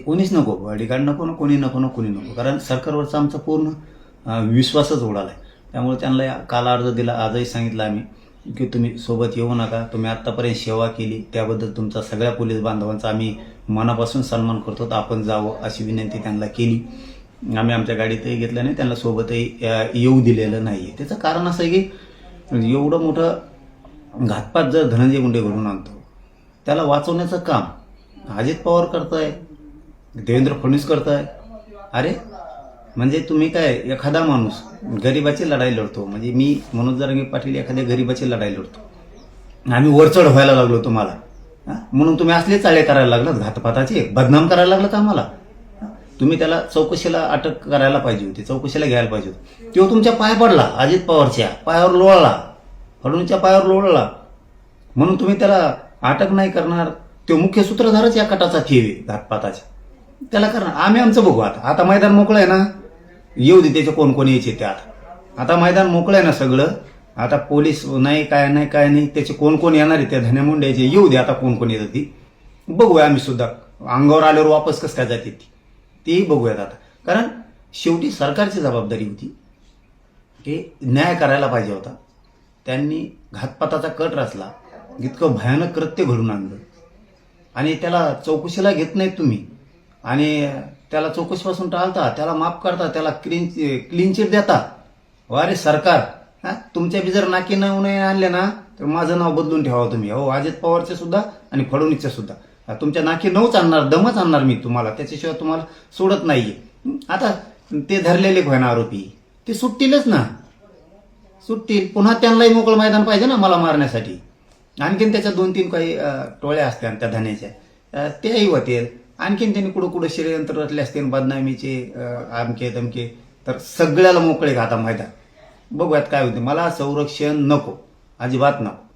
कोणीच नको, बॉडीगार्ड नको ना, कोणी नको ना, कोणी नको. कारण सरकारवरचा आमचा पूर्ण विश्वासच उडाला आहे. त्यामुळे त्यांना काल अर्ज दिला, आजही सांगितलं आम्ही की तुम्ही सोबत येऊ नका. तुम्ही आत्तापर्यंत सेवा केली त्याबद्दल तुमचा सगळ्या पोलीस बांधवांचा आम्ही मनापासून सन्मान करतो, तर आपण जावं अशी विनंती त्यांना केली. आम्ही आमच्या गाडीतही घेतलं नाही, त्यांना सोबतही येऊ दिलेलं नाही. त्याचं कारण असं आहे की एवढं मोठं घातपात जर धनंजय मुंडे घडून आणतो, त्याला वाचवण्याचं काम अजित पवार करताय, देवेंद्र फडणवीस करताय. अरे म्हणजे तुम्ही काय, एखादा माणूस गरिबाची लढाई लढतो, म्हणजे मी मनोज जरांगे पाटील एखाद्या गरिबाची लढाई लढतो, आम्ही वरचढ व्हायला लागलो तुम्हाला, म्हणून तुम्ही असले चाळे करायला लागलात, घातपाताचे बदनाम करायला लागलात आम्हाला. तुम्ही त्याला चौकशीला अटक करायला पाहिजे होती, चौकशीला घ्यायला पाहिजे होती. तो तुमच्या पाय पडला, अजित पवारच्या पायावर लोळला, फडणवीसच्या पायावर लोळला, म्हणून तुम्ही त्याला अटक नाही करणार. तो मुख्य सूत्रधारच या कटाचा ठेवे घातपाताचा, त्याला करणार. आम्ही आमचं बघू. आता मैदान मोकळं आहे ना, येऊ दे त्याचे कोण कोण यायचे ते. आता मैदान मोकळं आहे ना सगळं, आता पोलीस नाही काय नाही काय नाही, त्याचे कोण कोण येणार आहे त्या धन्या मुंड्याचे, येऊ दे आता कोण कोण येतात ती बघूया. आम्ही सुद्धा अंगावर आल्यावर वापस कसं काय जाते तेही बघूयात आता. कारण शेवटी सरकारची जबाबदारी होती की न्याय करायला पाहिजे होता. त्यांनी घातपाताचा कट रचला, इतकं भयानक कृत्य घडून आणलं आणि त्याला चौकशीला घेत नाहीत तुम्ही, आणि त्याला चौकशीपासून टाळता, त्याला माफ करता, त्याला क्लीन चिट देता. अरे सरकार, तुमच्या बी जर नाकी नमुने आणले ना तर माझं नाव बदलून ठेवा तुम्ही. हो, अजित पवारचे सुद्धा आणि फडणवीसचे सुद्धा. तुमच्या नाकी नऊच आणणार, दमच आणणार मी तुम्हाला, त्याच्याशिवाय तुम्हाला सोडत नाहीये. आता ते धरलेले होईना आरोपी, ते सुटतीलच ना, सुटतील. पुन्हा त्यांनाही मोकळं मैदान पाहिजे ना मला मारण्यासाठी. आणखीन त्याच्या 2-3 काही टोळ्या असत्या त्या धन्याच्या, त्याही होतील. आणखीन त्यांनी कुठं कुठं षडयंत्र रचले असतील, बदनामीचे आमके दमके, तर सगळ्याला मोकळे घाता मैदान. बघूयात काय होते. मला संरक्षण नको, अजिबात नको.